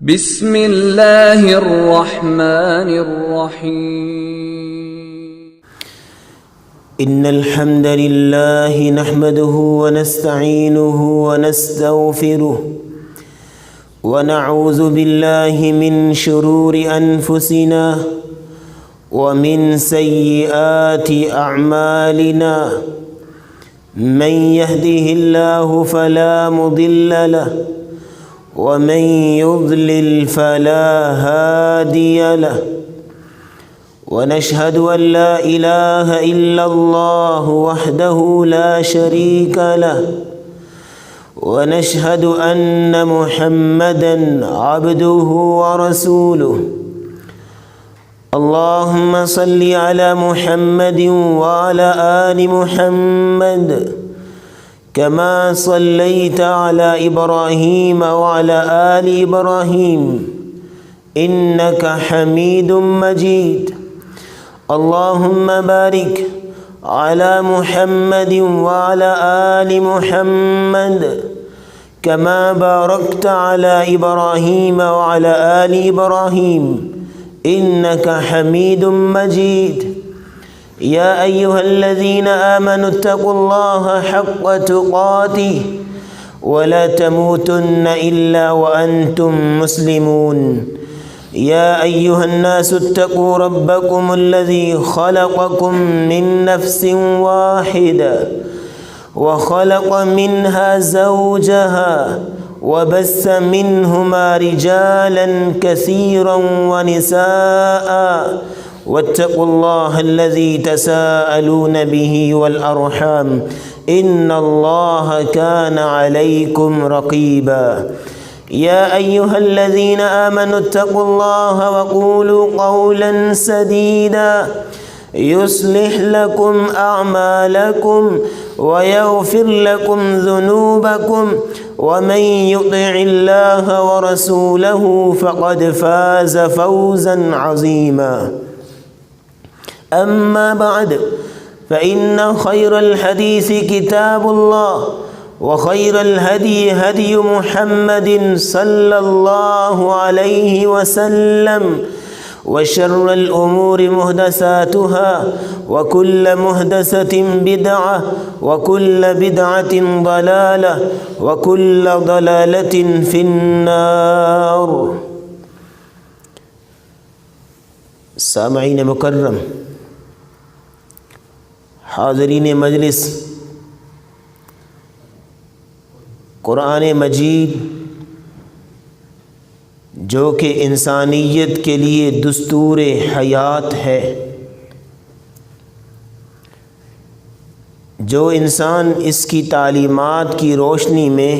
بسم اللہ الرحمن الرحیم ان الحمد للہ نحمده ونستعینه ونستغفره ونعوذ باللہ من شرور انفسنا ومن سیئات اعمالنا من يهده الله فلا مضل له ومن يضلل فلا هادي له ونشهد أن لا إله إلا الله وحده لا شريك له ونشهد أن محمدا عبده ورسوله اللهم صل على محمد وعلى آل محمد كما صليت على إبراهيم وعلى آل إبراهيم إنك حميد مجيد اللهم بارك على محمد وعلى آل محمد كما باركت على إبراهيم وعلى آل إبراهيم إنك حميد مجيد يا أيها الذين آمنوا اتقوا الله حق تقاته ولا تموتن إلا وأنتم مسلمون يا أيها الناس اتقوا ربكم الذي خلقكم من نفس واحدة وخلق منها زوجها وبث منهما رجالا كثيرا ونساء واتقوا الله الذي تساءلون به والأرحام إن الله كان عليكم رقيبا يا أيها الذين آمنوا اتقوا الله وقولوا قولا سديدا يصلح لكم أعمالكم ويغفر لكم ذنوبكم ومن يطع الله ورسوله فقد فاز فوزا عظيما أما بعد فإن خير الحديث كتاب الله وخير الهدي هدي محمد صلى الله عليه وسلم وشر الأمور محدثاتها وكل محدثة بدعة وكل بدعة ضلالة وكل ضلالة في النار سامعین مکرم، حاضرین مجلس، قرآن مجید جو کہ انسانیت کے لیے دستور حیات ہے، جو انسان اس کی تعلیمات کی روشنی میں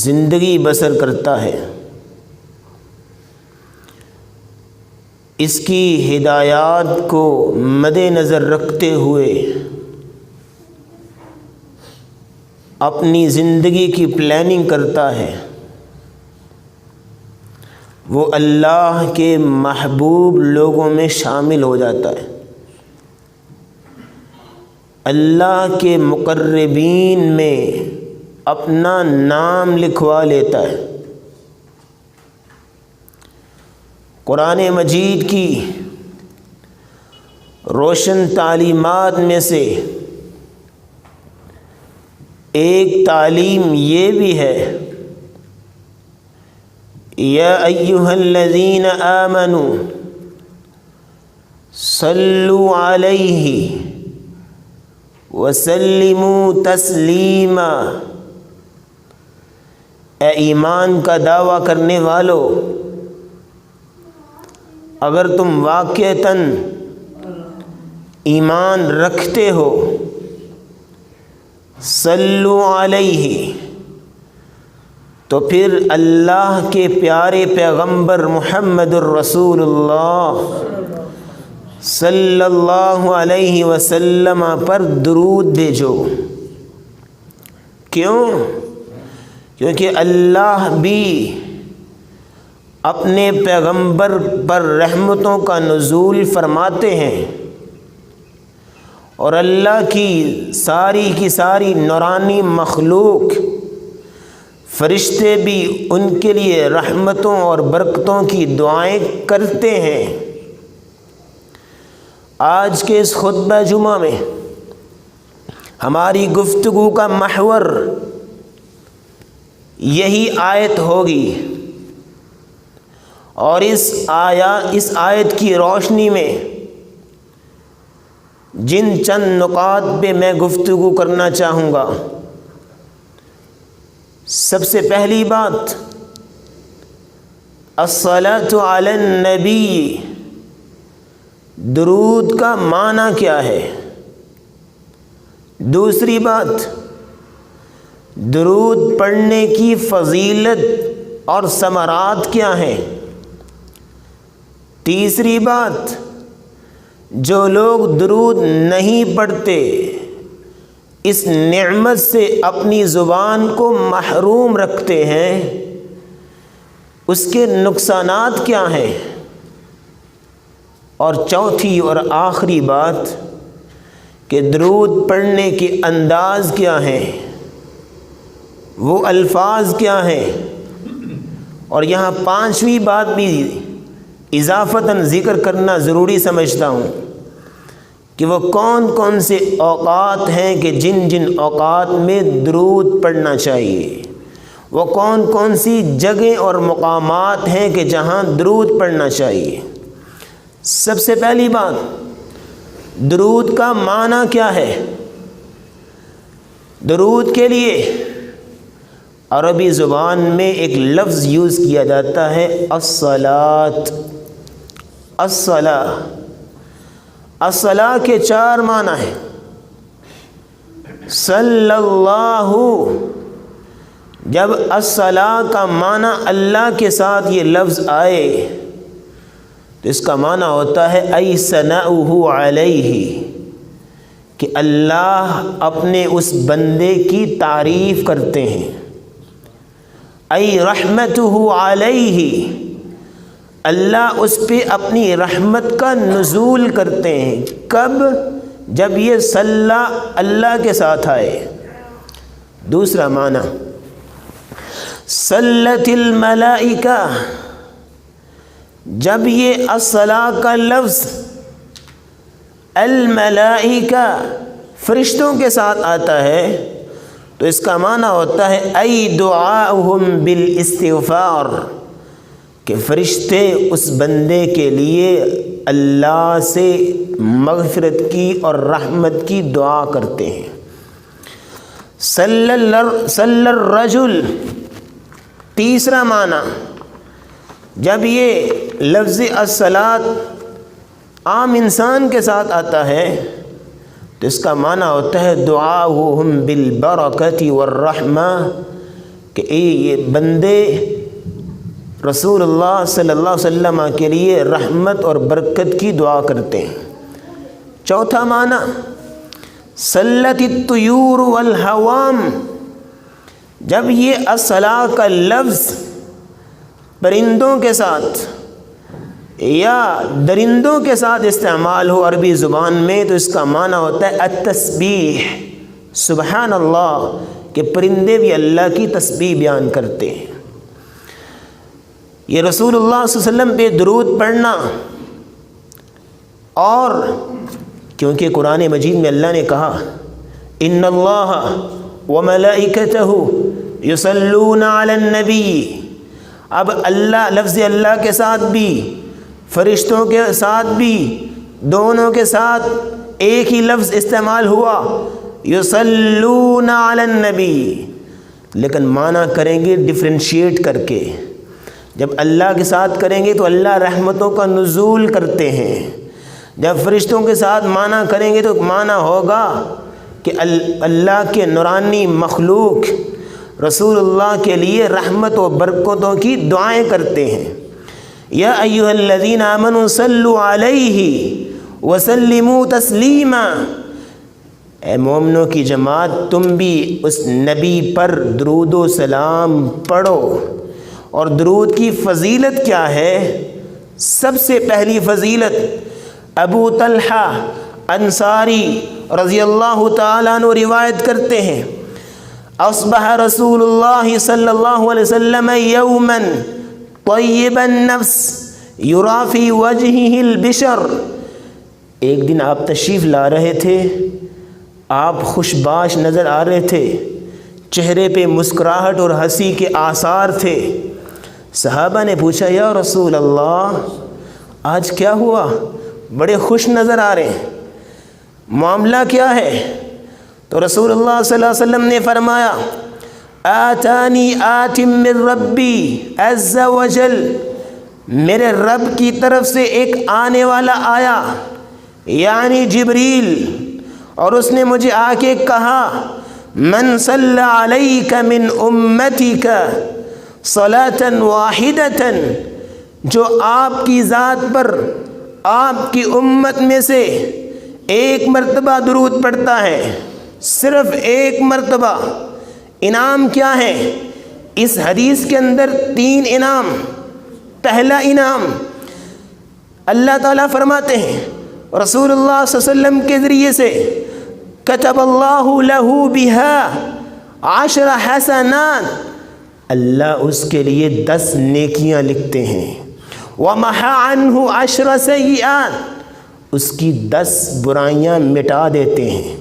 زندگی بسر کرتا ہے، اس کی ہدایات کو مد نظر رکھتے ہوئے اپنی زندگی کی پلاننگ کرتا ہے، وہ اللہ کے محبوب لوگوں میں شامل ہو جاتا ہے، اللہ کے مقربین میں اپنا نام لکھوا لیتا ہے۔ قرآن مجید کی روشن تعلیمات میں سے ایک تعلیم یہ بھی ہے، یا ایھا الذین آمنوا صلوا علیہ وسلموا تسلیما، اے ایمان کا دعویٰ کرنے والو، اگر تم واقعتاً ایمان رکھتے ہو، صلو علیہ، تو پھر اللہ کے پیارے پیغمبر محمد الرسول اللہ صلی اللہ علیہ وسلم پر درود بھیجو۔ کیوں؟ کیونکہ اللہ بھی اپنے پیغمبر پر رحمتوں کا نزول فرماتے ہیں، اور اللہ کی ساری نورانی مخلوق فرشتے بھی ان کے لیے رحمتوں اور برکتوں کی دعائیں کرتے ہیں۔ آج کے اس خطبہ جمعہ میں ہماری گفتگو کا محور یہی آیت ہوگی، اور اس آیت کی روشنی میں جن چند نکات پہ میں گفتگو کرنا چاہوں گا، سب سے پہلی بات الصلاۃ علی النبی، درود کا معنی کیا ہے۔ دوسری بات درود پڑھنے کی فضیلت اور ثمرات کیا ہیں۔ تیسری بات جو لوگ درود نہیں پڑھتے اس نعمت سے اپنی زبان کو محروم رکھتے ہیں، اس کے نقصانات کیا ہیں۔ اور چوتھی اور آخری بات کہ درود پڑھنے کے انداز کیا ہیں، وہ الفاظ کیا ہیں، اور یہاں پانچویں بات بھی اضافتاً ذکر کرنا ضروری سمجھتا ہوں کہ وہ کون کون سے اوقات ہیں کہ جن جن اوقات میں درود پڑھنا چاہیے، وہ کون کون سی جگہیں اور مقامات ہیں کہ جہاں درود پڑھنا چاہیے۔ سب سے پہلی بات درود کا معنی کیا ہے۔ درود کے لیے عربی زبان میں ایک لفظ یوز کیا جاتا ہے الصلاۃ۔ الصلاۃ کے چار معنی ہیں۔ صلی اللہ، جب الصلاۃ کا معنی اللہ کے ساتھ یہ لفظ آئے تو اس کا معنی ہوتا ہے ای ثناؤہ علیہ، کہ اللہ اپنے اس بندے کی تعریف کرتے ہیں۔ ای رحمتہ علیہ، اللہ اس پہ اپنی رحمت کا نزول کرتے ہیں۔ کب؟ جب یہ صلی اللہ کے ساتھ آئے۔ دوسرا معنی صلت الملائکہ، جب یہ الصلاۃ کا لفظ الملائکہ فرشتوں کے ساتھ آتا ہے تو اس کا معنی ہوتا ہے ای دعاؤہم بالاستغفار، کہ فرشتے اس بندے کے لیے اللہ سے مغفرت کی اور رحمت کی دعا کرتے ہیں۔ صلی الرجل، تیسرا معنی جب یہ لفظ الصلاۃ عام انسان کے ساتھ آتا ہے تو اس کا معنی ہوتا ہے دعاؤہم بالبرکۃ والرحمہ، کہ یہ بندے رسول اللہ صلی اللہ علیہ وسلم کے لیے رحمت اور برکت کی دعا کرتے ہیں۔ چوتھا معنی صلت الطیور والحوام، جب یہ الصلاۃ کا لفظ پرندوں کے ساتھ یا درندوں کے ساتھ استعمال ہو عربی زبان میں تو اس کا معنی ہوتا ہے التسبیح، سبحان اللہ، کہ پرندے بھی اللہ کی تسبیح بیان کرتے ہیں۔ یہ رسول اللہ صلی اللہ علیہ وسلم پہ درود پڑھنا، اور کیونکہ قرآن مجید میں اللہ نے کہا ان اللہ وملائکتہ یصلون علی النبی، اب اللہ لفظ اللہ کے ساتھ بھی فرشتوں کے ساتھ بھی دونوں کے ساتھ ایک ہی لفظ استعمال ہوا یصلون علی النبی، لیکن معنی کریں گے ڈفرینشیٹ کر کے۔ جب اللہ کے ساتھ کریں گے تو اللہ رحمتوں کا نزول کرتے ہیں، جب فرشتوں کے ساتھ معنی کریں گے تو معنی ہوگا کہ اللہ کے نورانی مخلوق رسول اللہ کے لیے رحمت و برکتوں کی دعائیں کرتے ہیں۔ یا ایھا الذین آمنوا صلوا علیہ وسلموا تسلیما، اے مومنوں کی جماعت تم بھی اس نبی پر درود و سلام پڑھو۔ اور درود کی فضیلت کیا ہے؟ سب سے پہلی فضیلت ابو طلحہ انصاری رضی اللہ تعالیٰ عنہ روایت کرتے ہیں اصبح رسول اللہ صلی اللہ علیہ وسلم یوما طیب النفس یری فی وجہہ البشر، ایک دن آپ تشریف لا رہے تھے، آپ خوشباش نظر آ رہے تھے، چہرے پہ مسکراہٹ اور ہنسی کے آثار تھے۔ صحابہ نے پوچھا یا رسول اللہ آج کیا ہوا، بڑے خوش نظر آ رہے ہیں، معاملہ کیا ہے؟ تو رسول اللہ صلی اللہ علیہ وسلم نے فرمایا آتانی آت من ربی عز وجل، میرے رب کی طرف سے ایک آنے والا آیا، یعنی جبریل، اور اس نے مجھے آ کے کہا من صلی علیک من امتک صلاة واحدة، جو آپ کی ذات پر آپ کی امت میں سے ایک مرتبہ درود پڑھتا ہے، صرف ایک مرتبہ، انعام کیا ہے؟ اس حدیث کے اندر 3 انعام۔ پہلا انعام اللہ تعالیٰ فرماتے ہیں رسول اللہ صلی اللہ علیہ وسلم کے ذریعے سے کتب اللہ لہ بہا 10 حسنات، اللہ اس کے لیے 10 نیکیاں لکھتے ہیں، ومحى عنہ 10 سیئات، اس کی 10 برائیاں مٹا دیتے ہیں،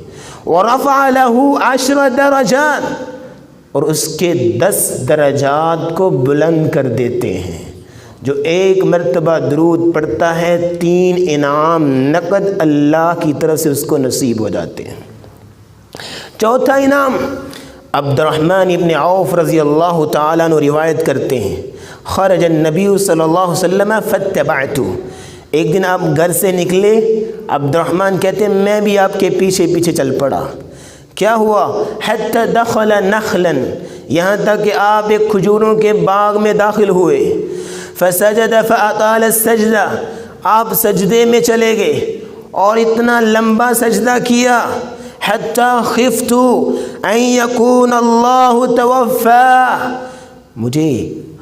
ورفع لہ 10 درجات، اور اس کے 10 درجات کو بلند کر دیتے ہیں۔ جو ایک مرتبہ درود پڑھتا ہے 3 انعام نقد اللہ کی طرف سے اس کو نصیب ہو جاتے ہیں۔ چوتھا انعام عبد الرحمن ابن عوف رضی اللہ تعالیٰ عنہ روایت کرتے ہیں خرج النبی صلی اللہ علیہ وسلم فاتبعتہ، ایک دن آپ گھر سے نکلے، عبد الرحمن کہتے ہیں میں بھی آپ کے پیچھے پیچھے چل پڑا۔ کیا ہوا؟ حتی دخل نخلا، یہاں تک کہ آپ ایک کھجوروں کے باغ میں داخل ہوئے، فسجد فاطال السجدہ، آپ سجدے میں چلے گئے اور اتنا لمبا سجدہ کیا، حتی خفت ان یکون اللہ توفا، مجھے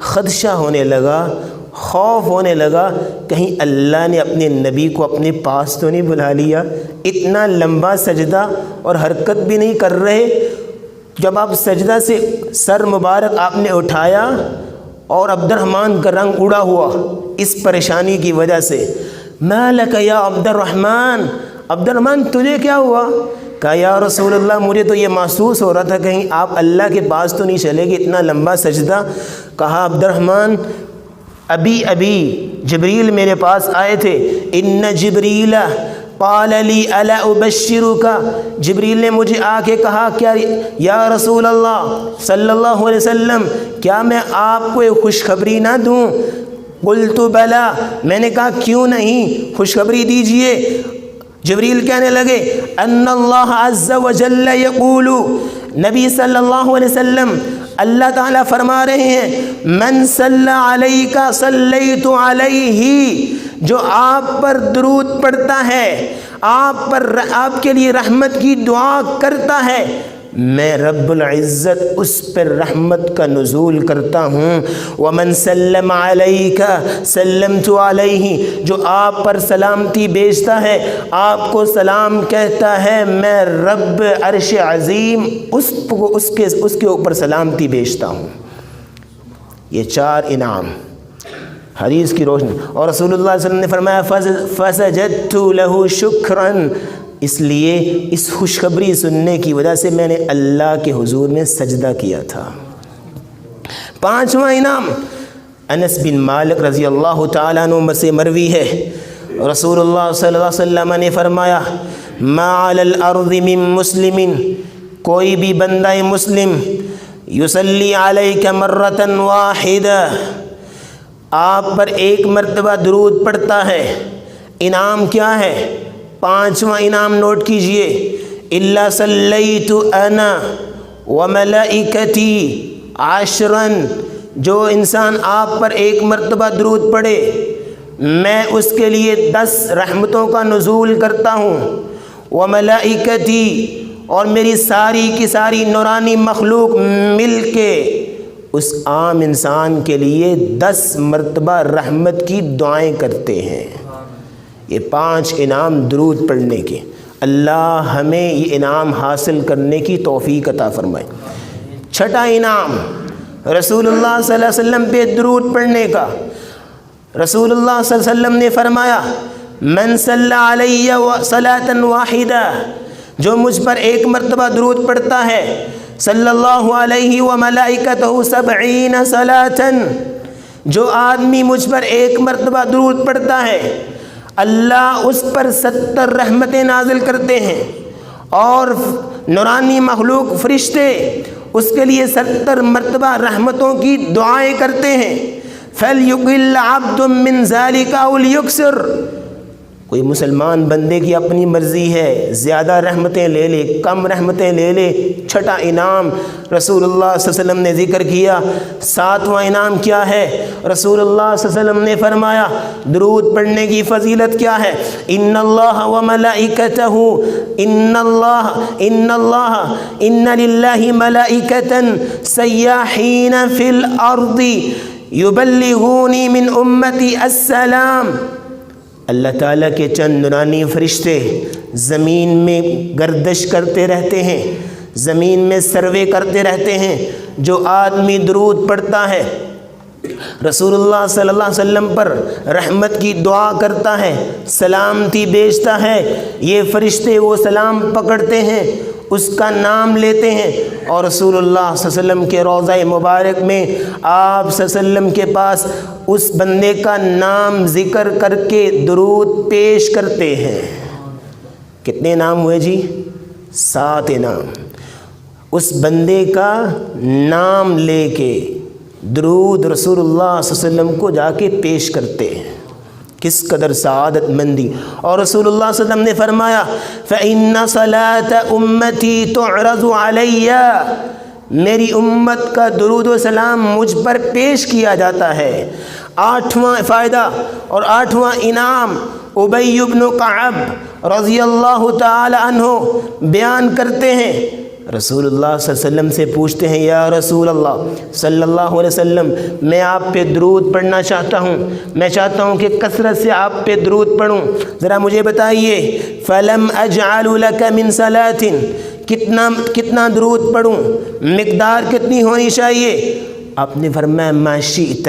خدشہ ہونے لگا، خوف ہونے لگا کہیں اللہ نے اپنے نبی کو اپنے پاس تو نہیں بلا لیا۔ اتنا لمبا سجدہ اور حرکت بھی نہیں کر رہے، جب آپ سجدہ سے سر مبارک آپ نے اٹھایا اور عبد الرحمن کا رنگ اڑا ہوا اس پریشانی کی وجہ سے۔ ما لک یا عبد الرحمن، عبد الرحمن تجھے کیا ہوا؟ کہا یا رسول اللہ مجھے تو یہ محسوس ہو رہا تھا کہیں آپ اللہ کے پاس تو نہیں چلے گے، اتنا لمبا سجدہ۔ کہا عبد الرحمن ابھی جبریل میرے پاس آئے تھے، ان جبریل قال لی الا ابشرک، جبریل نے مجھے آ کے کہا کیا یا رسول اللہ صلی اللہ علیہ وسلم کیا میں آپ کو ایک خوشخبری نہ دوں؟ قلت بلا، میں نے کہا کیوں نہیں، خوشخبری دیجئے۔ جبریل کہنے لگے ان اللہ عز وجل یقول، نبی صلی اللہ علیہ وسلم اللہ تعالیٰ فرما رہے ہیں من صلی علیک صلیت علیہ، جو آپ پر درود پڑھتا ہے، آپ کے لیے رحمت کی دعا کرتا ہے، میں رب العزت اس پر رحمت کا نزول کرتا ہوں۔ ومن سلم علیک سلمت علیہ، جو آپ پر سلامتی بھیجتا ہے، آپ کو سلام کہتا ہے، میں رب عرش عظیم اس کے اوپر سلامتی بھیجتا ہوں۔ یہ 4 انعام حدیث کی روشنی، اور رسول اللہ صلی اللہ علیہ وسلم نے فرمایا فسجدت لہ شکرا، اس لیے اس خوشخبری سننے کی وجہ سے میں نے اللہ کے حضور میں سجدہ کیا تھا۔ 5واں انعام انس بن مالک رضی اللہ تعالیٰ عنہ سے مروی ہے، رسول اللہ صلی اللہ علیہ وسلم نے فرمایا ما علی الارض من مسلم، کوئی بھی بندہ مسلم یصلی علیک مرۃ واحدہ، آپ پر ایک مرتبہ درود پڑھتا ہے، انعام کیا ہے؟ 5واں انعام نوٹ کیجئے، الا صلیت انا وملائکتی 10، جو انسان آپ پر ایک مرتبہ درود پڑھے میں اس کے لیے 10 رحمتوں کا نزول کرتا ہوں، وملائکتی، اور میری ساری کی ساری نورانی مخلوق مل کے اس عام انسان کے لیے 10 مرتبہ رحمت کی دعائیں کرتے ہیں۔ یہ 5 انعام درود پڑھنے کے، اللہ ہمیں یہ انعام حاصل کرنے کی توفیق عطا فرمائے۔ چھٹا انعام رسول اللہ صلی اللہ علیہ وسلم پہ درود پڑھنے کا۔ رسول اللہ صلی اللہ علیہ وسلم نے فرمایا من صلی علیہ صلاۃ واحدہ، جو مجھ پر ایک مرتبہ درود پڑھتا ہے، صلی اللہ علیہ وملائکتہ 70 صلاۃ، جو آدمی مجھ پر ایک مرتبہ درود پڑھتا ہے اللہ اس پر 70 رحمتیں نازل کرتے ہیں، اور نورانی مخلوق فرشتے اس کے لیے 70 مرتبہ رحمتوں کی دعائیں کرتے ہیں۔ فَلْيُقِلْ عَبْدٌ مِّن ذَلِكَ أَوْ لْيُكْثِرْ، کوئی مسلمان بندے کی اپنی مرضی ہے، زیادہ رحمتیں لے لے کم رحمتیں لے لے۔ چھٹا انعام رسول اللہ صلی اللہ علیہ وسلم نے ذکر کیا۔ ساتواں انعام کیا ہے؟ رسول اللہ صلی اللہ علیہ وسلم نے فرمایا درود پڑھنے کی فضیلت کیا ہے؟ ان اللہ وملائکتہ ان للہ ملائکۃ سیاحین فی الارض یبلغونی من امتی السلام، اللہ تعالیٰ کے چند نورانی فرشتے زمین میں گردش کرتے رہتے ہیں، زمین میں سروے کرتے رہتے ہیں۔ جو آدمی درود پڑھتا ہے، رسول اللہ صلی اللہ علیہ وسلم پر رحمت کی دعا کرتا ہے، سلامتی بھیجتا ہے، یہ فرشتے وہ سلام پکڑتے ہیں، اس کا نام لیتے ہیں، اور رسول اللہ صلی اللہ علیہ وسلم کے روضہ مبارک میں آپ صلی اللہ علیہ وسلم کے پاس اس بندے کا نام ذکر کر کے درود پیش کرتے ہیں۔ کتنے نام ہوئے جی؟ 7 انعام۔ اس بندے کا نام لے کے درود رسول اللہ صلی اللہ علیہ وسلم کو جا کے پیش کرتے ہیں۔ کس قدر سعادت مندی۔ اور رسول اللہ صلی اللہ علیہ وسلم نے فرمایا فَإِنَّ صَلَاةَ أُمَّتِي تُعْرَضُ عَلَيَّ، میری امت کا درود و سلام مجھ پر پیش کیا جاتا ہے۔ 8واں فائدہ اور 8واں انعام ابی بن کعب رضی اللہ تعالی عنہ بیان کرتے ہیں۔ رسول اللہ صلی اللہ علیہ وسلم سے پوچھتے ہیں یا رسول اللہ صلی اللہ علیہ وسلم، میں آپ پہ درود پڑھنا چاہتا ہوں، میں چاہتا ہوں کہ کثرت سے آپ پہ درود پڑھوں، ذرا مجھے بتائیے فَلَمْ أَجْعَلُ لَكَ مِنْ صَلَاةٍ، کتنا درود پڑھوں، مقدار کتنی ہونی چاہیے؟ آپ نے فرمایا ما شئت،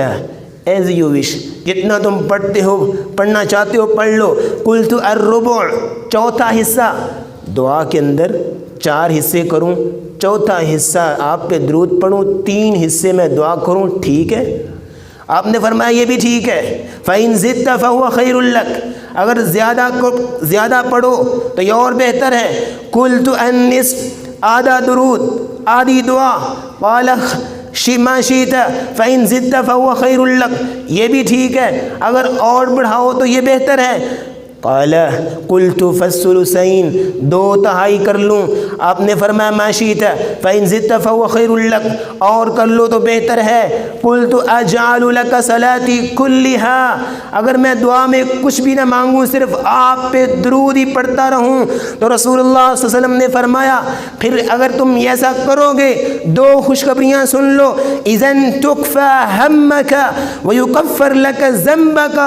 ایز یو وش، جتنا تم پڑھتے ہو پڑھنا چاہتے ہو پڑھ لو۔ قلت الربع، چوتھا حصہ، دعا کے اندر 4 حصے کروں، چوتھا حصہ آپ پہ درود پڑھوں، 3 حصے میں دعا کروں، ٹھیک ہے؟ آپ نے فرمایا یہ بھی ٹھیک ہے۔ فَإِن زِدْتَ فَهُوَ خَيْرٌ لَكَ، اگر زیادہ پڑھو تو یہ اور بہتر ہے۔ قُلْتُ النِّصْفَ، آدھا درود آدھی دعا۔ قَالَ ما شئت فَإِن زِدْتَ فَهُوَ خَيْرٌ لَكَ، یہ بھی ٹھیک ہے، اگر اور بڑھاؤ تو یہ بہتر ہے۔ قال قلت فالثلثین، 2/3 کر لوں۔ آپ نے فرمایا ما شئت فإن زدت فهو خير لك، اور کر لو تو بہتر ہے۔ قلت اجعل لك صلاتي كلها، اگر میں دعا میں کچھ بھی نہ مانگوں صرف آپ پہ درود ہی پڑھتا رہوں، تو رسول اللہ صلی اللہ علیہ وسلم نے فرمایا پھر اگر تم ایسا کرو گے 2 خوشخبریاں سن لو، اذن تکفى همك ويكفر لك ذنبك،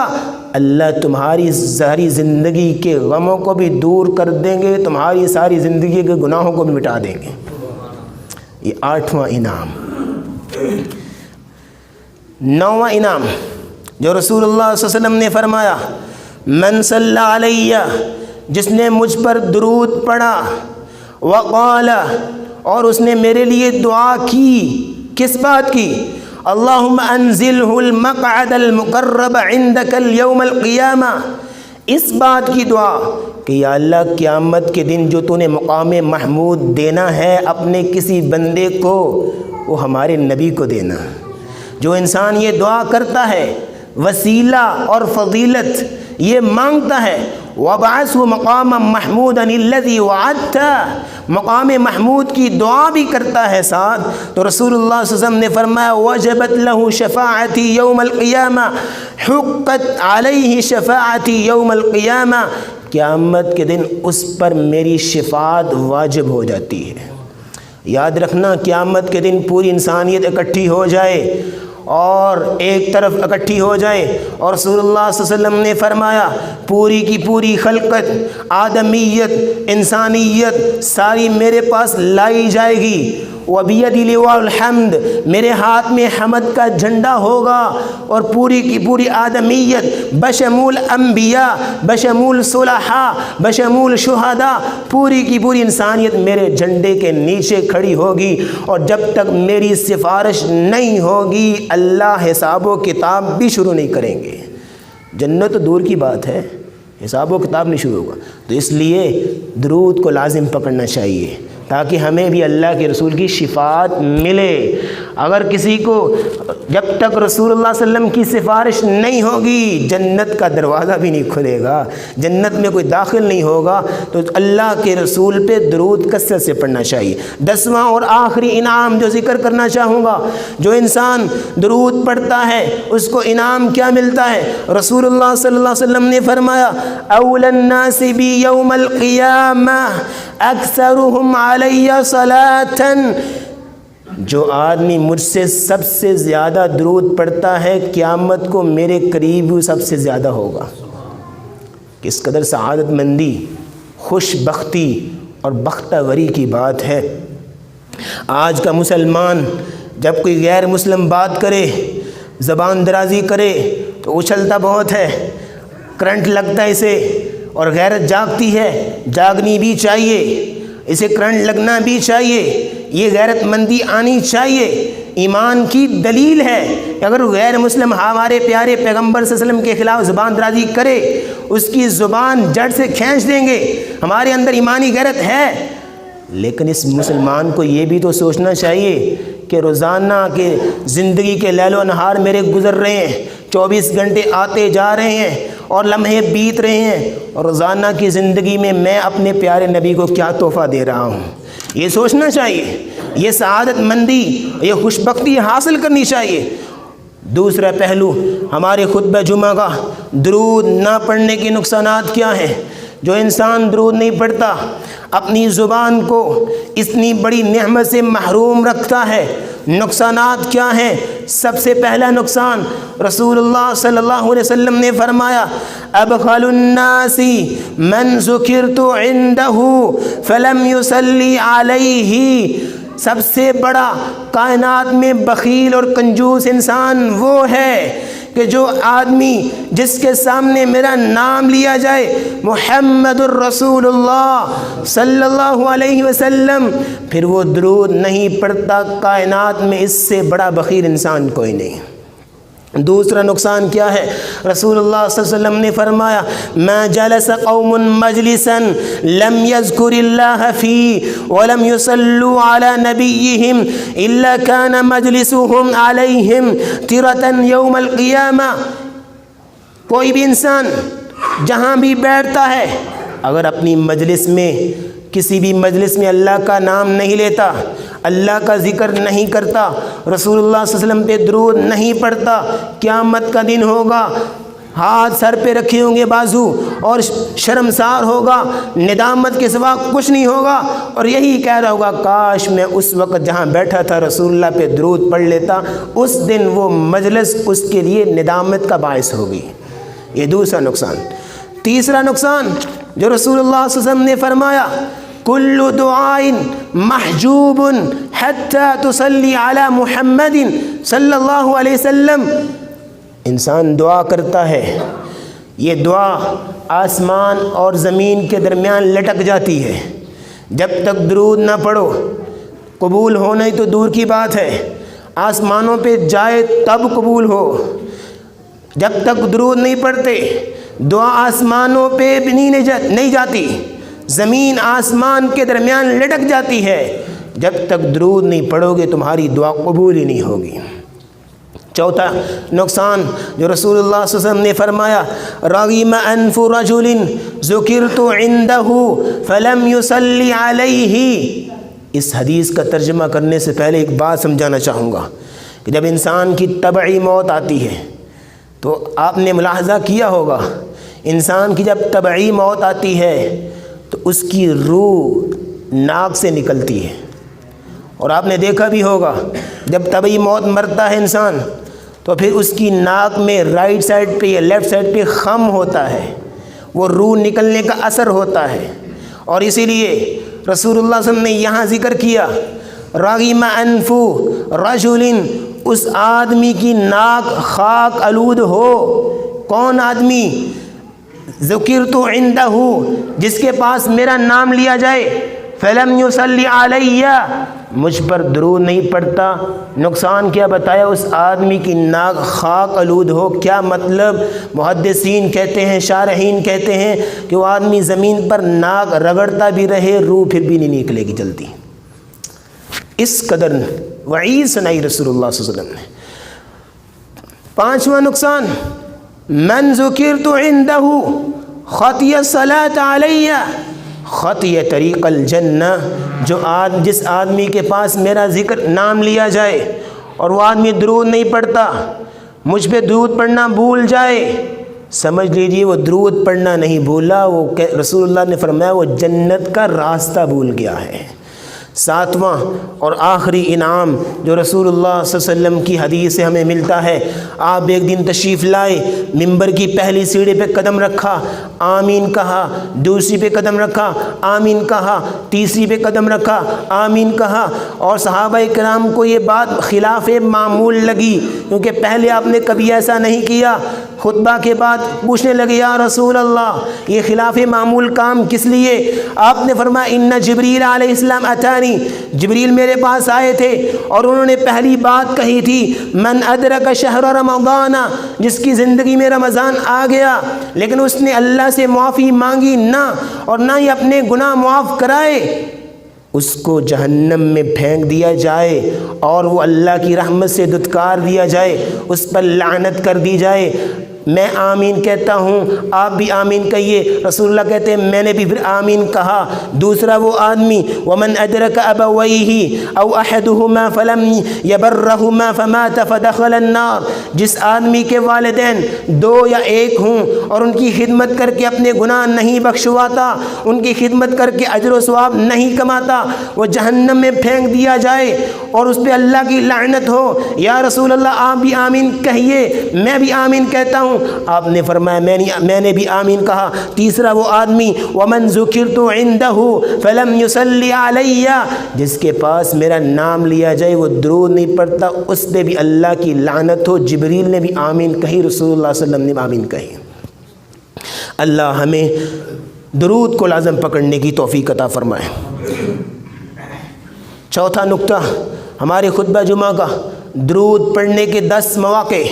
اللہ تمہاری ساری زندگی کے غموں کو بھی دور کر دیں گے، تمہاری ساری زندگی کے گناہوں کو بھی مٹا دیں گے۔ یہ 8واں انعام۔ 9واں انعام جو رسول اللہ صلی اللہ علیہ وسلم نے فرمایا من صلی علیہ، جس نے مجھ پر درود پڑھا، وقال، اور اس نے میرے لیے دعا کی، کس بات کی؟ اللہم انزلہ المقعد المقرب عندک اليوم القیامہ، اس بات کی دعا کہ یا اللہ قیامت کے دن جو تو نے مقام محمود دینا ہے اپنے کسی بندے کو، وہ ہمارے نبی کو دینا۔ جو انسان یہ دعا کرتا ہے وسیلہ اور فضیلت یہ مانگتا ہے، وَبَعَثْهُ مَقَامًا مَحْمُودًا الَّذِي وَعَدْتَ، مقام محمود کی دعا بھی کرتا ہے ساتھ، تو رسول اللہ صلی اللہ علیہ وسلم نے فرمایا وَجَبَتْ لَهُ شَفَاعَتِي يَوْمَ الْقِيَامَةِ، حُقَّتْ عَلَيْهِ شَفَاعَتِي يَوْمَ الْقِيَامَةِ، قیامت کے دن اس پر میری شفاعت واجب ہو جاتی ہے۔ یاد رکھنا قیامت کے دن پوری انسانیت اکٹھی ہو جائے اور ایک طرف اکٹھی ہو جائے، اور رسول اللہ صلی اللہ علیہ وسلم نے فرمایا پوری کی پوری خلقت، آدمیت، انسانیت ساری میرے پاس لائی جائے گی، وبیدی لواء الحمد، میرے ہاتھ میں حمد کا جھنڈا ہوگا، اور پوری کی پوری آدمیت بشمول انبیاء، بشمول صلحاء، بشمول شہداء، پوری کی پوری انسانیت میرے جھنڈے کے نیچے کھڑی ہوگی، اور جب تک میری سفارش نہیں ہوگی اللہ حساب و کتاب بھی شروع نہیں کریں گے۔ جنت تو دور کی بات ہے، حساب و کتاب نہیں شروع ہوگا۔ تو اس لیے درود کو لازم پکڑنا چاہیے تاکہ ہمیں بھی اللہ کے رسول کی شفاعت ملے۔ اگر کسی کو جب تک رسول اللہ صلی اللہ علیہ وسلم کی سفارش نہیں ہوگی جنت کا دروازہ بھی نہیں کھلے گا، جنت میں کوئی داخل نہیں ہوگا۔ تو اللہ کے رسول پہ درود کثرت سے پڑھنا چاہیے۔ 10واں اور آخری انعام جو ذکر کرنا چاہوں گا، جو انسان درود پڑھتا ہے اس کو انعام کیا ملتا ہے؟ رسول اللہ صلی اللہ علیہ وسلم نے فرمایا اول الناس بی یوم القیامہ اکثرهم علی صلاۃ، جو آدمی مجھ سے سب سے زیادہ درود پڑھتا ہے قیامت کو میرے قریب سب سے زیادہ ہوگا۔ کس قدر سعادت مندی، خوش بختی اور بختوری کی بات ہے۔ آج کا مسلمان جب کوئی غیر مسلم بات کرے، زبان درازی کرے تو اچھلتا بہت ہے، کرنٹ لگتا ہے اسے، اور غیرت جاگتی ہے، جاگنی بھی چاہیے، اسے کرنٹ لگنا بھی چاہیے، یہ غیرت مندی آنی چاہیے۔ ایمان کی دلیل ہے کہ اگر غیر مسلم ہمارے پیارے پیغمبر صلی اللہ علیہ وسلم کے خلاف زبان درازی کرے، اس کی زبان جڑ سے کھینچ دیں گے۔ ہمارے اندر ایمانی غیرت ہے، لیکن اس مسلمان کو یہ بھی تو سوچنا چاہیے کہ روزانہ کے زندگی کے لیل و نہار میرے گزر رہے ہیں، 24 گھنٹے آتے جا رہے ہیں اور لمحے بیت رہے ہیں، اور روزانہ کی زندگی میں میں اپنے پیارے نبی کو کیا تحفہ دے رہا ہوں۔ یہ سوچنا چاہیے، یہ سعادت مندی، یہ خوش بختی حاصل کرنی چاہیے۔ دوسرا پہلو ہمارے خطبہ جمعہ کا، درود نہ پڑھنے کے نقصانات کیا ہیں؟ جو انسان درود نہیں پڑھتا اپنی زبان کو اتنی بڑی نعمت سے محروم رکھتا ہے۔ نقصانات کیا ہیں؟ سب سے پہلا نقصان رسول اللہ صلی اللہ علیہ وسلم نے فرمایا ابخل الناس من ذکرت عنده فلم يصلی علیہ، سب سے بڑا کائنات میں بخیل اور کنجوس انسان وہ ہے کہ جو آدمی جس کے سامنے میرا نام لیا جائے محمد الرسول اللہ صلی اللہ علیہ وسلم، پھر وہ درود نہیں پڑھتا، کائنات میں اس سے بڑا بخیل انسان کوئی نہیں۔ دوسرا نقصان کیا ہے؟ رسول اللہ صلی اللہ علیہ وسلم نے فرمایا ما جلس قوم مجلسا لم يذكر الله فيه ولم يصلوا على نبيهم الا كان مجلسهم عليهم ترة يوم القيامة۔ کوئی بھی انسان جہاں بھی بیٹھتا ہے اگر اپنی مجلس میں، کسی بھی مجلس میں اللہ کا نام نہیں لیتا، اللہ کا ذکر نہیں کرتا، رسول اللہ صلی اللہ علیہ وسلم پہ درود نہیں پڑھتا، قیامت کا دن ہوگا، ہاتھ سر پہ رکھے ہوں گے بازو، اور شرمسار ہوگا، ندامت کے سوا کچھ نہیں ہوگا، اور یہی کہہ رہا ہوگا کاش میں اس وقت جہاں بیٹھا تھا رسول اللہ پہ درود پڑھ لیتا۔ اس دن وہ مجلس اس کے لیے ندامت کا باعث ہوگی۔ یہ دوسرا نقصان۔ تیسرا نقصان جو رسول اللہ صلی اللہ علیہ وسلم نے فرمایا کل دعاء محجوب حتی تصلی علی محمد صلی اللہ علیہ وسلم، انسان دعا کرتا ہے، یہ دعا آسمان اور زمین کے درمیان لٹک جاتی ہے، جب تک درود نہ پڑھو قبول ہونا ہی تو دور کی بات ہے، آسمانوں پہ جائے تب قبول ہو، جب تک درود نہیں پڑھتے دعا آسمانوں پہ بھی نہیں جاتی، زمین آسمان کے درمیان لٹک جاتی ہے، جب تک درود نہیں پڑھو گے تمہاری دعا قبول ہی نہیں ہوگی۔ چوتھا نقصان جو رسول اللہ صلی اللہ علیہ وسلم نے فرمایا رغم انف رجل ذکرت عنده فلم يصلی علیہ، اس حدیث کا ترجمہ کرنے سے پہلے ایک بات سمجھانا چاہوں گا کہ جب انسان کی طبعی موت آتی ہے تو آپ نے ملاحظہ کیا ہوگا انسان کی جب طبعی موت آتی ہے تو اس کی روح ناک سے نکلتی ہے، اور آپ نے دیکھا بھی ہوگا جب طبعی موت مرتا ہے انسان تو پھر اس کی ناک میں رائٹ سائڈ پہ یا لیفٹ سائڈ پہ خم ہوتا ہے، وہ روح نکلنے کا اثر ہوتا ہے، اور اسی لیے رسول اللہ صلی اللہ علیہ وسلم نے یہاں ذکر کیا رغم انف رجل، اس آدمی کی ناک خاک آلود ہو۔ کون آدمی؟ ذکرت عندہ، جس کے پاس میرا نام لیا جائے، فلم یصلی علیہ، مجھ پر درود نہیں پڑتا۔ نقصان کیا بتایا؟ اس آدمی کی ناک خاک آلود ہو۔ کیا مطلب؟ محدثین کہتے ہیں، شارحین کہتے ہیں کہ وہ آدمی زمین پر ناک رگڑتا بھی رہے، روح پھر بھی نہیں نکلے گی جلدی۔ اس قدر وعید سنائی رسول اللہ صلی اللہ علیہ وسلم نے۔ پانچواں نقصان، من ذکرت عندہ خطی الصلاۃ علیہ خطی طریق الجنہ، جس آدمی کے پاس میرا ذکر نام لیا جائے اور وہ آدمی درود نہیں پڑھتا، مجھ پہ درود پڑھنا بھول جائے، سمجھ لیجیے وہ درود پڑھنا نہیں بھولا، وہ رسول اللہ نے فرمایا وہ جنت کا راستہ بھول گیا ہے۔ ساتواں اور آخری انعام جو رسول اللہ صلی اللہ علیہ وسلم کی حدیث سے ہمیں ملتا ہے، آپ ایک دن تشریف لائے، ممبر کی پہلی سیڑھی پہ قدم رکھا، آمین کہا، دوسری پہ قدم رکھا، آمین کہا، تیسری پہ قدم رکھا، آمین کہا، اور صحابہ کرام کو یہ بات خلاف معمول لگی، کیونکہ پہلے آپ نے کبھی ایسا نہیں کیا۔ خطبہ کے بعد پوچھنے لگے، یا رسول اللہ یہ خلاف معمول کام کس لیے؟ آپ نے فرمایا، ان جبریل علیہ السلام اتانی، جبریل میرے پاس آئے تھے اور انہوں نے پہلی بات کہی تھی، من ادرک شہر رمضان، جس کی زندگی میں رمضان آ گیا لیکن اس نے اللہ سے معافی مانگی نہ اور نہ ہی اپنے گناہ معاف کرائے، اس کو جہنم میں پھینک دیا جائے اور وہ اللہ کی رحمت سے دھتکار دیا جائے، اس پر لعنت کر دی جائے۔ میں آمین کہتا ہوں، آپ بھی آمین کہیے۔ رسول اللہ کہتے ہیں میں نے بھی پھر آمین کہا۔ دوسرا وہ آدمی، ومن ادرک ابویہ او احدہما فلم یبرہما فمات فدخل النار، جس آدمی کے والدین دو یا ایک ہوں اور ان کی خدمت کر کے اپنے گناہ نہیں بخشواتا، ان کی خدمت کر کے اجر و ثواب نہیں کماتا، وہ جہنم میں پھینک دیا جائے اور اس پہ اللہ کی لعنت ہو۔ یا رسول اللہ آپ بھی آمین کہیے، میں بھی آمین کہتا ہوں۔ آپ نے فرمایا میں نے بھی آمین کہا۔ تیسرا وہ آدمی، ومن ذکرت عندہ فلم یصلی علیہ، جس کے پاس میرا نام لیا جائے وہ درود نہیں پڑھتا، اس پہ بھی اللہ کی لعنت ہو۔ جبریل نے بھی آمین کہی، رسول اللہ صلی اللہ علیہ وسلم نے آمین کہی۔ اللہ ہمیں درود کو لازم پکڑنے کی توفیق عطا فرمائے۔ چوتھا نقطہ ہمارے خطبہ جمعہ کا، درود پڑھنے کے 10 مواقع،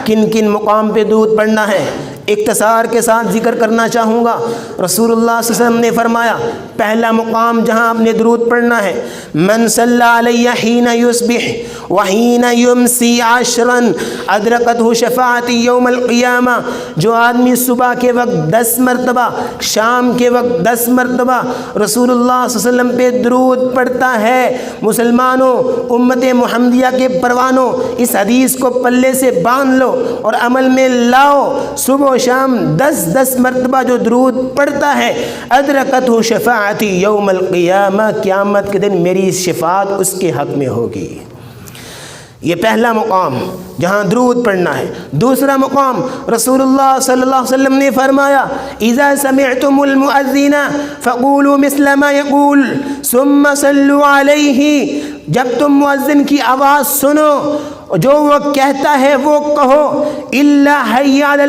کن کن مقام پہ درود پڑھنا ہے، اختصار کے ساتھ ذکر کرنا چاہوں گا۔ رسول اللہ صلی اللہ علیہ وسلم نے فرمایا، پہلا مقام جہاں آپ نے درود پڑھنا ہے، من صلی علیہ حین یصبح وحین یمسی عشرا ادرکتہ شفاعتی یوم القیامہ، جو آدمی صبح کے وقت 10 مرتبہ، شام کے وقت 10 مرتبہ رسول اللہ صلی اللہ علیہ وسلم پہ درود پڑھتا ہے۔ مسلمانوں، امت محمدیہ کے پروانوں، اس حدیث کو پلے سے باندھ لو اور عمل میں لاؤ۔ صبح و شام 10 مرتبہ جو درود پڑھتا ہے، ادرکتہ شفاعتی یوم القیامہ، قیامت کے دن میری شفاعت اس کے حق میں ہوگی۔ یہ پہلا مقام جہاں درود پڑھنا ہے۔ دوسرا مقام، رسول اللہ صلی اللہ علیہ وسلم نے فرمایا، اذا سمعتم المؤذن فقولوا مثل ما يقول ثم صلوا علیہ، جب تم مؤذن کی آواز سنو جو وہ کہتا ہے وہ کہو، الا حی علی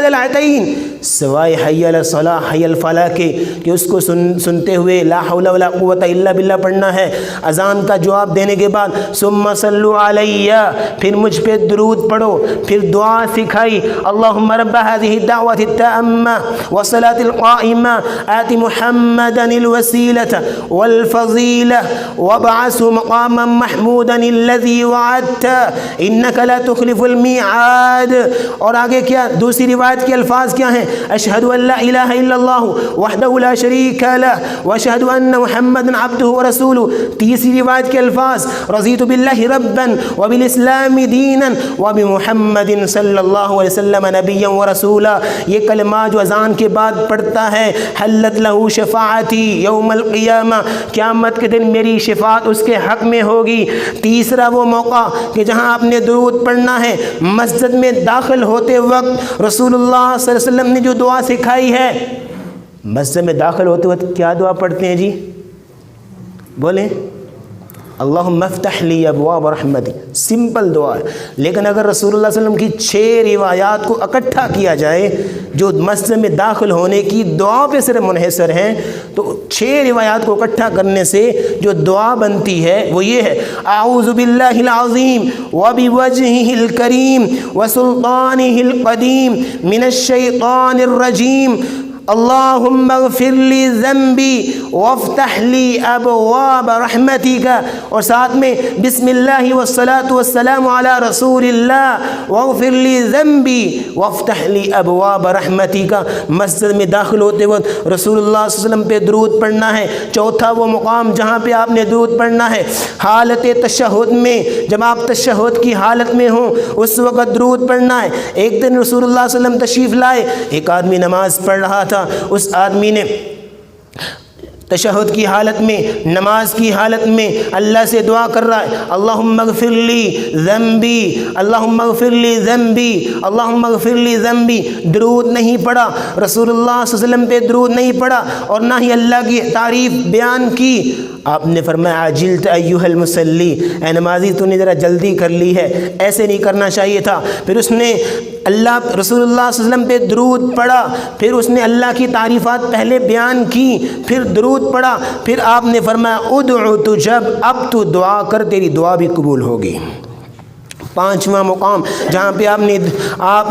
العتین، سوائے حی علی الصلاح حی الفلاح کے، کہ اس کو سنتے ہوئے لا حول ولا قوت الا باللہ پڑھنا ہے۔ اذان کا جواب دینے کے بعد ثم صلوا علیہ، پھر مجھ پہ درود پڑھو، پھر دعا سکھائی، اللہم رب هذه الدعوة التامة والصلاة القائمة آت محمدا الوسیلة والفضیلة وابعثه مقاما محمودا الذي وعدت انك لا تخلف المیعاد۔ اور آگے کیا دوسری روایت کے الفاظ کیا ہیں؟ اشہد ان لا الہ الا اللہ وحدہ لا شریک لہ واشہد ان محمدا عبدہ ورسولہ۔ تیسری روایت کے الفاظ، رضیت باللہ ربا وبالاسلام دینا وبمحمد صلی اللہ علیہ وسلم نبیا ورسولا۔ یہ کلمات جو اذان کے بعد پڑھتا ہے، حلت لہ شفاعتی یوم القیامہ، قیامت کے دن میری شفاعت اس کے حق میں ہوگی۔ تیسرا وہ موقع کہ جہاں آپ نے درود پڑھنا ہے، مسجد میں داخل ہوتے وقت رسول اللہ صلی اللہ علیہ وسلم نے جو دعا سکھائی ہے، مسجد میں داخل ہوتے وقت کیا دعا پڑھتے ہیں جی؟ بولیں اللہم افتح لی ابواب رحمتی، سمپل دعا ہے، لیکن اگر رسول اللہ صلی اللہ علیہ وسلم کی 6 روایات کو اکٹھا کیا جائے جو مسجد میں داخل ہونے کی دعا پہ صرف منحصر ہیں، تو 6 روایات کو اکٹھا کرنے سے جو دعا بنتی ہے وہ یہ ہے: اعوذ باللہ العظیم وبوجہہ الکریم وسلطانہ القدیم من الشیطان الرجیم اللہم اغفر لی ذنبی وافتح لی ابواب رحمتک، اور ساتھ میں بسم اللہ والصلاة والسلام علی رسول اللہ واغفر لی ذنبی وافتح لی ابواب رحمتک۔ مسجد میں داخل ہوتے وقت رسول اللہ صلی اللہ علیہ وسلم پہ درود پڑھنا ہے۔ چوتھا وہ مقام جہاں پہ آپ نے درود پڑھنا ہے حالت تشہد میں، جب آپ تشہد کی حالت میں ہوں اس وقت درود پڑھنا ہے۔ ایک دن رسول اللہ صلی اللہ علیہ وسلم تشریف لائے، ایک آدمی نماز پڑھ رہا تھا، اس آدمی نے تشہد کی حالت میں، نماز کی حالت میں اللہ سے دعا کر رہا ہے: اللہم اغفر لی ذنبی، اللہم اغفر لی ذنبی، اللہم اغفر لی ذنبی۔ درود نہیں پڑھا، رسول اللہ صلی اللہ علیہ وسلم پہ درود نہیں پڑھا، اور نہ ہی اللہ کی تعریف بیان کی۔ آپ نے فرمایا: عجلت ایھا المصلی، اے نمازی تو نے ذرا جلدی کر لی ہے، ایسے نہیں کرنا چاہیے تھا۔ پھر اس نے رسول اللہ صلی اللہ علیہ وسلم پہ درود پڑھا، پھر اس نے اللہ کی تعریفات پہلے بیان کی، پھر درود پڑھا، پھر آپ نے فرمایا: ادعو تجب، اب تو دعا کر، تیری دعا بھی قبول ہوگی۔ 5واں مقام جہاں پہ آپ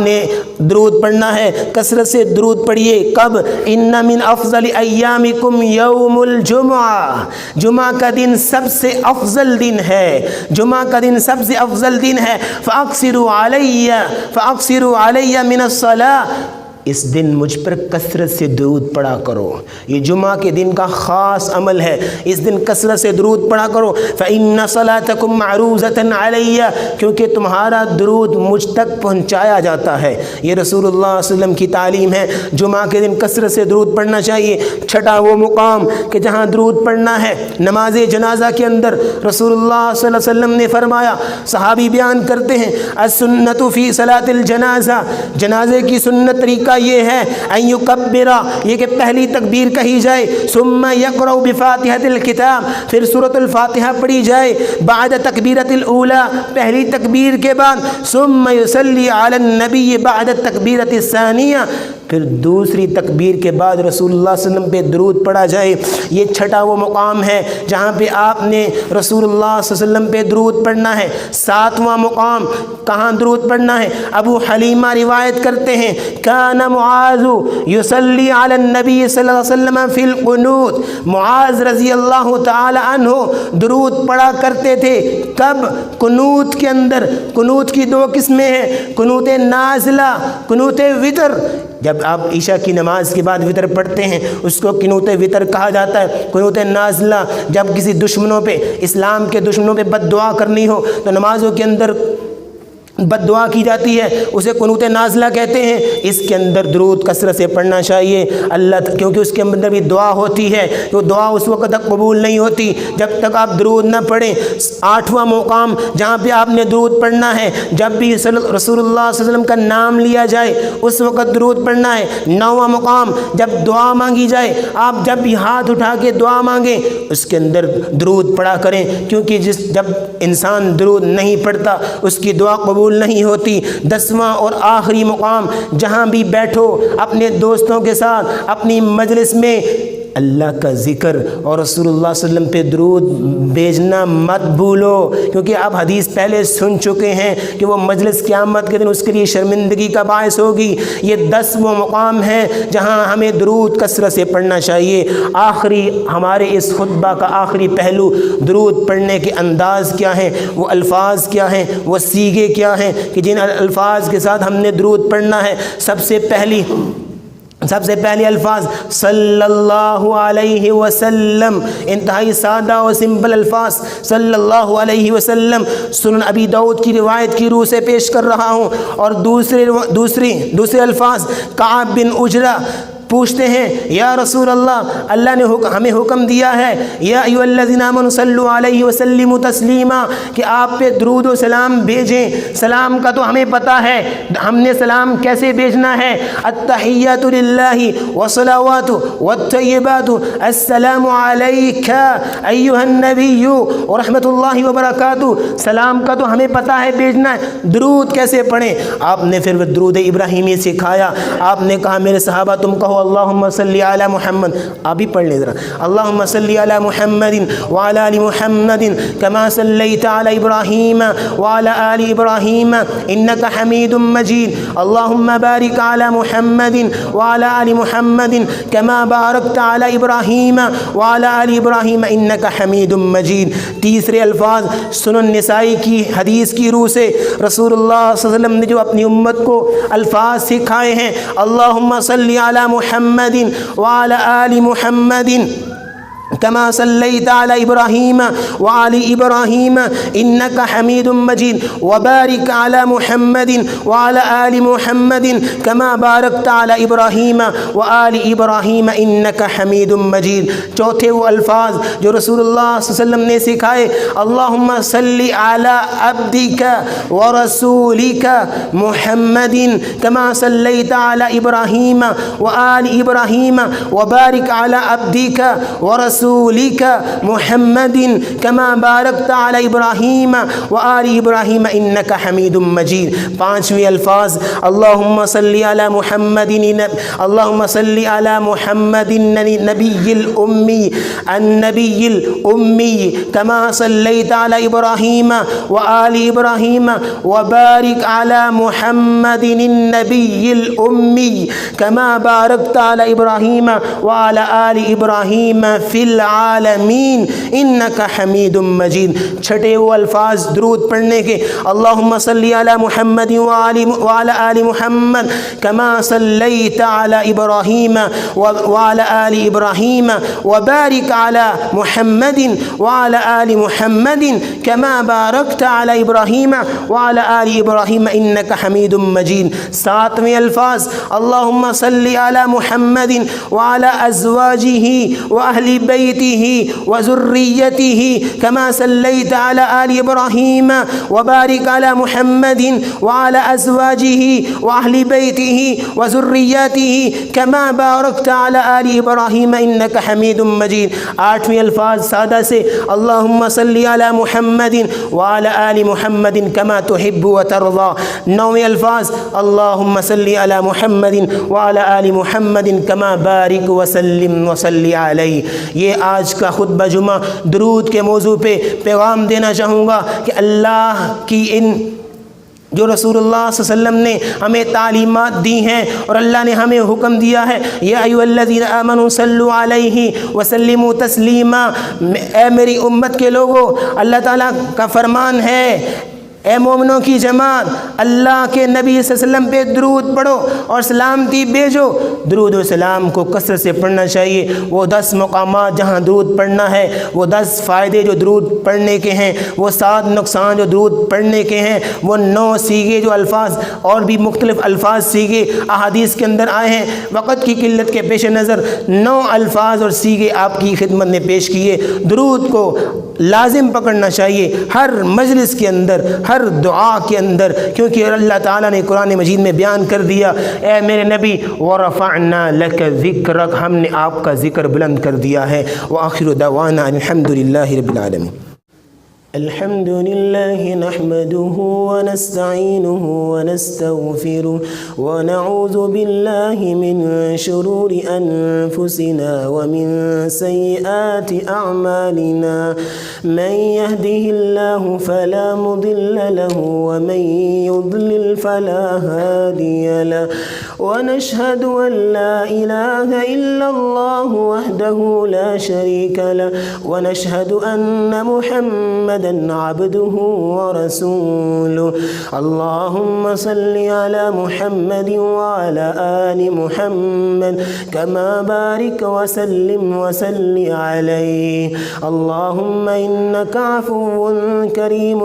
نے درود پڑھنا ہے، کثرت سے درود پڑھیے۔ کب؟ ان من افضل ایامکم یوم الجمعہ، جمعہ کا دن سب سے افضل دن ہے، جمعہ کا دن سب سے افضل دن ہے۔ فاکثروا علی من الصلاۃ، اس دن مجھ پر کثرت سے درود پڑھا کرو۔ یہ جمعہ کے دن کا خاص عمل ہے، اس دن کثرت سے درود پڑھا کرو۔ فإن صلاتکم معروضۃ علی، کیونکہ تمہارا درود مجھ تک پہنچایا جاتا ہے۔ یہ رسول اللہ صلی اللہ علیہ وسلم کی تعلیم ہے، جمعہ کے دن کثرت سے درود پڑھنا چاہیے۔ چھٹا وہ مقام کہ جہاں درود پڑھنا ہے نماز جنازہ کے اندر، رسول اللہ صلی اللہ علیہ وسلم نے فرمایا، صحابی بیان کرتے ہیں: السنۃ فی صلاۃ الجنازہ، جنازے کی سنت طریقہ یہ ہے ان یکبر، یہ کہ پہلی تکبیر کہی جائے، ثم یقرأ بفاتحۃ الکتاب، پھر سورۃ الفاتحہ پڑھی جائے، بعد تکبیرۃ الاولی، پہلی تکبیر کے بعد، ثم یصلی علی النبی بعد التکبیرۃ الثانیہ، پھر دوسری تکبیر کے بعد رسول اللہ صلی اللہ علیہ وسلم پہ درود پڑھا جائے۔ یہ چھٹا وہ مقام ہے جہاں پہ آپ نے رسول اللہ صلی اللہ علیہ وسلم پہ درود پڑھنا ہے۔ 7واں مقام کہاں درود پڑھنا ہے؟ ابو حلیمہ روایت کرتے ہیں: کان معاذ یصلی علی النبی صلی اللہ علیہ وسلم فی القنوت، معاذ رضی اللہ تعالی عنہ درود پڑھا کرتے تھے۔ کب؟ قنوت کے اندر۔ قنوت کی 2 قسمیں ہیں، قنوت نازلہ، قنوت وتر۔ جب آپ عشاء کی نماز کے بعد وتر پڑھتے ہیں اس کو قنوت وتر کہا جاتا ہے۔ قنوت نازلہ جب کسی دشمنوں پہ، اسلام کے دشمنوں پہ بد دعا کرنی ہو تو نمازوں کے اندر بد دعا کی جاتی ہے، اسے قنوت نازلہ کہتے ہیں۔ اس کے اندر درود کثرت سے پڑھنا چاہیے کیونکہ اس کے اندر بھی دعا ہوتی ہے، تو دعا اس وقت تک قبول نہیں ہوتی جب تک آپ درود نہ پڑھیں۔ 8واں مقام جہاں پہ آپ نے درود پڑھنا ہے، جب بھی رسول اللہ صلی اللہ علیہ وسلم کا نام لیا جائے اس وقت درود پڑھنا ہے۔ 9واں مقام جب دعا مانگی جائے، آپ جب بھی ہاتھ اٹھا کے دعا مانگیں اس کے اندر درود پڑھا کریں، کیونکہ جب انسان درود نہیں پڑھتا اس کی دعا قبول نہیں ہوتی۔ 10واں اور آخری مقام جہاں بھی بیٹھو اپنے دوستوں کے ساتھ اپنی مجلس میں اللہ کا ذکر اور رسول اللہ صلی اللہ علیہ وسلم پہ درود بھیجنا مت بھولو، کیونکہ آپ حدیث پہلے سن چکے ہیں کہ وہ مجلس قیامت کے دن اس کے لیے شرمندگی کا باعث ہوگی۔ یہ 10 وہ مقام ہیں جہاں ہمیں درود کثرت سے پڑھنا چاہیے۔ آخری ہمارے اس خطبہ کا آخری پہلو درود پڑھنے کے انداز کیا ہیں، وہ الفاظ کیا ہیں، وہ سیغے کیا ہیں کہ جن الفاظ کے ساتھ ہم نے درود پڑھنا ہے۔ سب سے پہلے الفاظ صلی اللہ علیہ وسلم، انتہائی سادہ اور سمپل الفاظ صلی اللہ علیہ وسلم، سنن ابی داؤد کی روایت کی روح سے پیش کر رہا ہوں۔ اور دوسرے الفاظ کعب بن عجرہ پوچھتے ہیں یا رسول اللہ نے ہمیں حکم دیا ہے یا ایھا الذین آمنوا صلوا علیہ وسلموا تسلیما کہ آپ پہ درود و سلام بھیجیں. سلام کا تو ہمیں پتہ ہے, ہم نے سلام کیسے بھیجنا ہے. التحیات للہ والصلوات والطیبات السلام علیک ایھا النبی ورحمۃ اللہ وبرکاتہ. سلام کا تو ہمیں پتہ ہے بھیجنا ہے, درود کیسے پڑھیں. آپ نے پھر درود ابراہیمی سکھایا. آپ نے کہا میرے صحابہ تم کہو اللہم صلی علی محمد, آپ بھی پڑھ لیں ذرا, اللہم صلی علی محمد وعلی آل محمد کما صلیت علی ابراہیم وعلی آل ابراہیم انک حمید مجید. اللہم بارک علی محمد وعلی آل محمد کما بارکت علی ابراہیم وعلی آل ابراہیم انک حمید مجید. تیسرے الفاظ سنن نسائی کی حدیث کی روح سے رسول اللہ صلی اللہ علیہ وسلم نے جو اپنی امت کو الفاظ سکھائے ہیں, اللہم صلی علی محمد وعلی آل محمد کما صلیت علی ابراہیم وعلی ابراہیم انک حمید مجید وبارک علی محمد وعلی آل محمد کما بارکت علی ابراہیم وآل ابراہیم انک حمید مجید. چوتھے وہ الفاظ جو رسول اللہ صلی اللہ علیہ وسلم نے سکھائے, اللہم صلی علی عبدک ورسولک محمد کما صلیت علی ابراہیم وآل ابراہیم وبارک علی عبدک ورسولک محمد کما بارکت علی ابراہیم وآل ابراہیم انک حمید مجید. پانچویں الفاظ اللہم صلی علی محمد, اللہم صلی علی محمد النبی الامی النبی الامی کما صلیت علی ابراہیم وآل ابراہیم وبارک علی محمد النبی الامی کما بارکت علی ابراہیم وعلی آل ابراہیم فی العالمین انک حمید مجید. چھٹے وہ الفاظ درود پڑھنے کے, اللہم صلی علی محمد وعلی آل محمد کما صلیت علی ابراہیم وعلی آل ابراہیم وبارک علی محمد وعلی آل محمد کما بارکت علی ابراہیم وعلی آل ابراہیم انک حمید مجید. ساتویں الفاظ اللہم صلی علی محمد وعلی ازواجہ واہل بیتہ وذریتہ کما صلیت علی آل ابراہیم وبارک علی محمد وعلی ازواجہ واہل بیتہ وذریتہ کما بارکت علی آل ابراہیم انک حمید مجید. آٹھویں الفاظ سادہ سے اللہم صلی علی محمد وعلی آل محمد کما تحب وترضى. نویں الفاظ اللہم صلی علی محمد وعلی آل محمد کما بارک وسلم وصلی علیہ. یہ آج کا خطبہ جمعہ درود کے موضوع پہ پیغام دینا چاہوں گا کہ اللہ کی ان جو رسول اللہ صلی اللہ علیہ وسلم نے ہمیں تعلیمات دی ہیں اور اللہ نے ہمیں حکم دیا ہے یا ایھا الذین آمنوا صلوا علیہ وسلموا تسلیما. اے میری امت کے لوگو, اللہ تعالیٰ کا فرمان ہے اے مومنوں کی جماعت, اللہ کے نبی صلی اللہ علیہ وسلم پہ درود پڑھو اور سلامتی بھیجو. درود و سلام کو کثرت سے پڑھنا چاہیے. وہ 10 مقامات جہاں درود پڑھنا ہے, وہ 10 فائدے جو درود پڑھنے کے ہیں, وہ 7 نقصان جو درود پڑھنے کے ہیں, وہ 9 سیغے جو الفاظ اور بھی مختلف الفاظ سیغے احادیث کے اندر آئے ہیں. وقت کی قلت کے پیش نظر 9 الفاظ اور سیغے آپ کی خدمت میں پیش کیے. درود کو لازم پکڑنا چاہیے ہر مجلس کے اندر, ہر دعا کے اندر, کیونکہ اللہ تعالیٰ نے قرآن مجید میں بیان کر دیا اے میرے نبی وَرَفَعْنَا لَكَ ذِكْرَكَ, ہم نے آپ کا ذکر بلند کر دیا ہے. وآخر دعوانا الحمد للہ رب العالمین. الحمد لله نحمده ونستعينه ونستغفره ونعوذ بالله من شرور أنفسنا ومن سيئات أعمالنا من يهده الله فلا مضل له ومن يضلل فلا هادي له ونشهد أن لا إله إلا الله وحده لا شريك له ونشهد أن محمدا محمدا عبده ورسوله. اللهم صل على محمد وعلى آل محمد كما بارك وسلم وسل عليه. اللهم إنك عفو كريم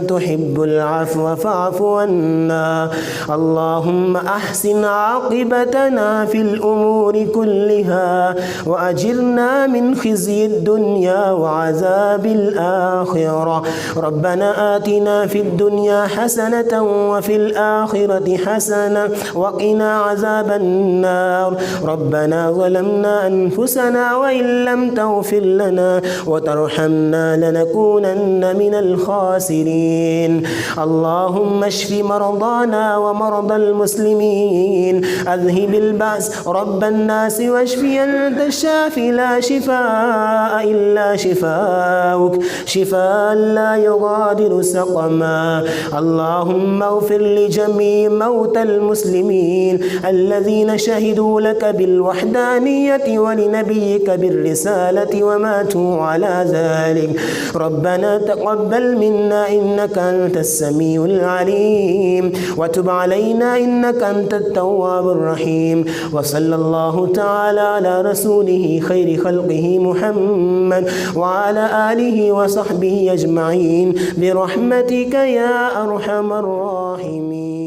تحب العفو فاعف عنا. اللهم أحسن عاقبتنا في الأمور كلها وأجرنا من خزي الدنيا وعذاب الآخرة. ربنا آتنا في الدنيا حسنة وفي الآخرة حسنة وقنا عذاب النار. ربنا ظلمنا أنفسنا وإن لم تغفر لنا وترحمنا لنكونن من الخاسرين. اللهم اشف مرضانا ومرضى المسلمين، أذهب البأس رب الناس واشفي أنت الشافي لا شفاء إلا شفاؤك، شفاء لا يغادر سقما. اللهم اغفر لجميع موتى المسلمين الذين شهدوا لك بالوحدانية ولنبيك بالرسالة وماتوا على ذلك. ربنا تقبل منا إنك أنت السميع العليم وتب علينا إنك أنت التواب الرحيم. وصلى الله تعالى على رسوله خير خلقه محمد وعلى آله وصحبه أجمعين برحمتك يا أرحم الراحمين.